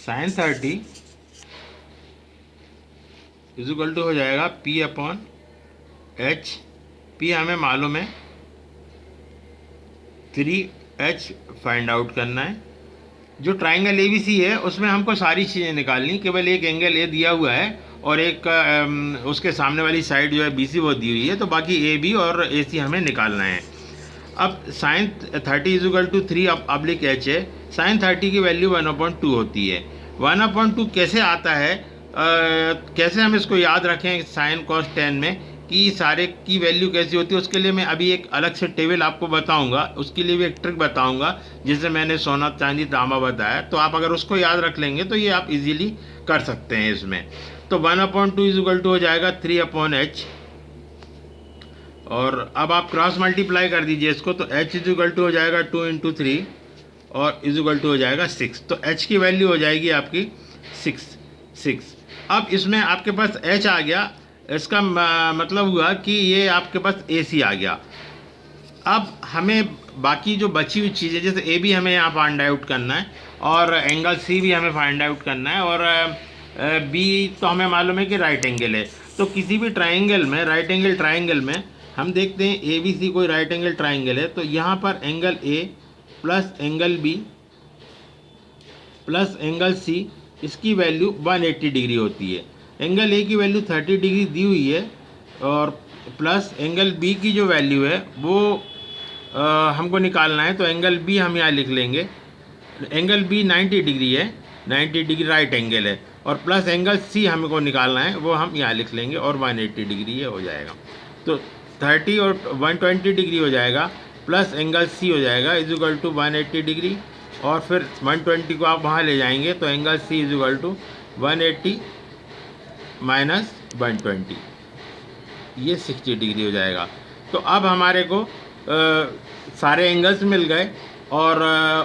Sign 30 equal to हो जाएगा P upon H। P हमें मालूम है 3H फाइंड आउट करना है। जो ट्राइंगल ABC है उसमें हमको सारी चीज़ें निकालनी, केवल एक एंगल A दिया हुआ है और एक उसके सामने वाली साइड जो है BC वो दी हुई है, तो बाकी AB और AC हमें निकालना है। अब sine 30 equal to 3 oblique H है। साइन 30 की वैल्यू 1/2 होती है। 1/2 कैसे आता है, कैसे हम इसको याद रखें साइन कॉस 10 में कि सारे की वैल्यू कैसी होती है, उसके लिए मैं अभी एक अलग से टेबल आपको बताऊंगा, उसके लिए भी एक ट्रिक बताऊंगा जिससे मैंने सोना चांदी तांबा बताया। तो आप अगर उसको याद रख लेंगे तो ये आप इजीली कर सकते हैं इसमें। तो 1/2 इजुकल टू हो जाएगा 3/H। और अब आप क्रॉस मल्टीप्लाई कर दीजिए इसको, तो H इजुकल टू हो जाएगा 2 × 3 और इजुकल टू हो जाएगा 6। तो H की वैल्यू हो जाएगी आपकी 6। अब इसमें आपके पास H आ गया, इसका मतलब हुआ कि ये आपके पास AC आ गया। अब हमें बाकी जो बची हुई चीज़ें, जैसे AB हमें यहाँ फाइंड आउट करना है और एंगल C भी हमें फाइंड आउट करना है, और B तो हमें मालूम है कि राइट एंगल है। तो किसी भी ट्राइंगल में, राइट एंगल ट्राइंगल में हम देखते हैं ABC कोई राइट एंगल ट्राइंगल है, तो यहाँ पर angle A plus angle B plus angle C, इसकी वैल्यू 180 डिग्री होती है। एंगल A की वैल्यू 30 डिग्री दी हुई है और प्लस एंगल B की जो वैल्यू है वो हमको निकालना है, तो एंगल B हम यहाँ लिख लेंगे। एंगल B 90 डिग्री है, 90 डिग्री राइट एंगल है, और प्लस एंगल C हमको निकालना है, वो हम यहाँ लिख लेंगे, और 180 डिग्री ये हो जाएगा। तो 30 और 120 डिग्री हो जाएगा, प्लस एंगल C हो जाएगा इजुकल टू 180 डिग्री, और फिर 120 को आप वहाँ ले जाएंगे तो angle C equal to 180 minus 120, ये 60 डिग्री हो जाएगा। तो अब हमारे को सारे एंगल्स मिल गए, और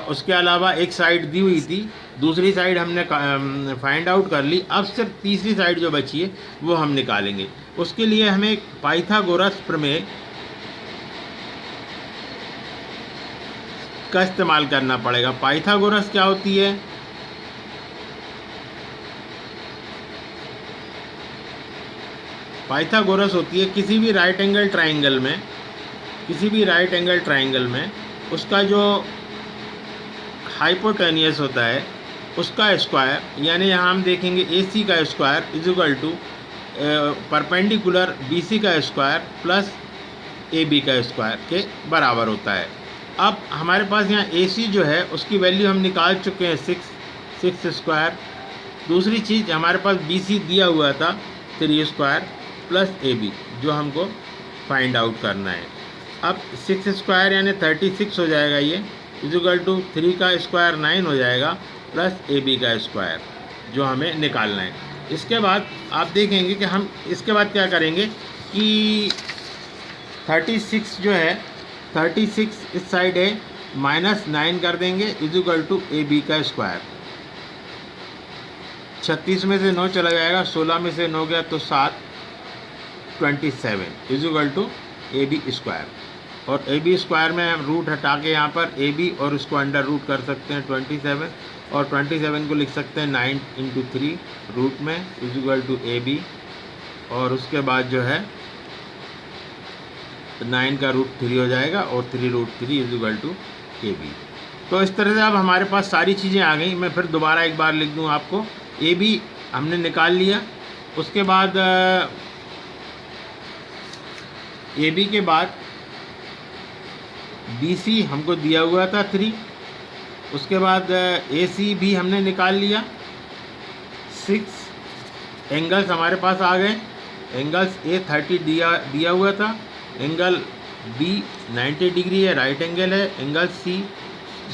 उसके अलावा एक साइड दी हुई थी, दूसरी साइड हमने फाइंड आउट कर ली। अब सिर्फ तीसरी साइड जो बची है वो हम निकालेंगे। उसके लिए हमें पाइथागोरस प्रमेय का इस्तेमाल करना पड़ेगा। पाइथागोरस क्या होती है? पाइथागोरस होती है किसी भी राइट एंगल ट्राइंगल में, किसी भी राइट एंगल ट्राइंगल में उसका जो हाइपोटेनियस होता है उसका स्क्वायर, यानी यहाँ हम देखेंगे AC का square equal to perpendicular BC का स्क्वायर प्लस AB का स्क्वायर के बराबर होता है। अब हमारे पास यहाँ AC जो है उसकी वैल्यू हम निकाल चुके हैं 6 स्क्वायर। दूसरी चीज़ हमारे पास BC दिया हुआ था 3 स्क्वायर प्लस AB जो हमको फाइंड आउट करना है। अब 6 स्क्वायर यानी 36 हो जाएगा, ये इजुकल टू 3 का स्क्वायर 9 हो जाएगा, प्लस AB का स्क्वायर जो हमें निकालना है। इसके बाद आप देखेंगे कि हम इसके बाद क्या करेंगे कि 36 जो है 36 इस साइड है, माइनस 9 कर देंगे इजुकल टू AB का स्क्वायर। 36 में से 9 चला जाएगा, 16 में से 9 गया तो 7, 27 इजुकल टू AB स्क्वायर। और AB स्क्वायर में हम रूट हटा के यहाँ पर AB और उसको अंडर रूट कर सकते हैं 27, और 27 को लिख सकते हैं 9 × 3 रूट में इजुकल टू AB, और उसके बाद जो है 9 का रूट 3 हो जाएगा, और 3√3 इजुकल टू AB। तो इस तरह से अब हमारे पास सारी चीज़ें आ गई। मैं फिर दोबारा एक बार लिख दूँ आपको। AB हमने निकाल लिया, उसके बाद AB के बाद BC हमको दिया हुआ था 3, उसके बाद AC भी हमने निकाल लिया 6। एंगल्स हमारे पास आ गए, एंगल्स A 30 दिया हुआ था, एंगल B 90 डिग्री है, राइट एंगल है, एंगल C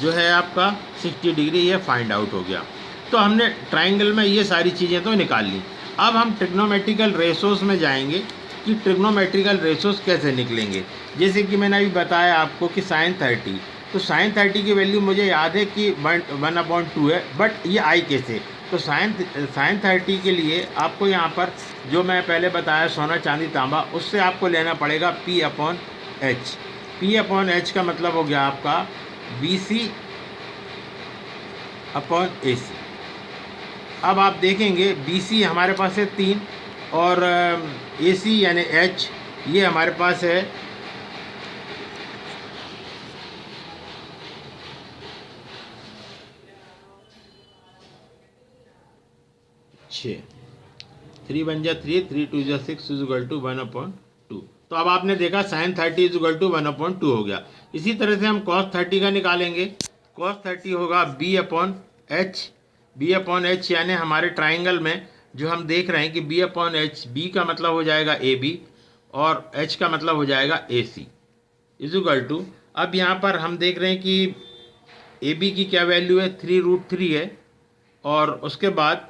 जो है आपका 60 डिग्री, ये फाइंड आउट हो गया। तो हमने ट्राइंगल में ये सारी चीज़ें तो निकाल ली। अब हम ट्रिग्नोमेट्रिकल रेशोज़ में जाएंगे कि ट्रिग्नोमेट्रिकल रेशोज़ कैसे निकलेंगे। जैसे कि मैंने अभी बताया आपको कि साइन 30, तो साइन 30 की वैल्यू मुझे याद है कि 1/2 है, बट ये आई कैसे? तो साइन 30 के लिए आपको यहाँ पर जो मैं पहले बताया सोना चांदी तांबा, उससे आपको लेना पड़ेगा P/H। P/H का मतलब हो गया आपका BC/AC। अब आप देखेंगे BC हमारे पास है 3 और AC यानी H ये हमारे पास है 6। 3 बन जा 3, 3 2 जा 6 इज इक्वल टू 1/2। तो अब आपने देखा sin 30 इज इक्वल टू 1/2 हो गया। इसी तरह से हम cos 30 का निकालेंगे। cos 30 होगा B/H। B/H यानी हमारे ट्राइंगल में जो हम देख रहे हैं कि B/H, B का मतलब हो जाएगा AB और H का मतलब हो जाएगा AC इज इक्वल टू, अब यहाँ पर हम देख रहे हैं कि AB की क्या वैल्यू है, 3√3 है और उसके बाद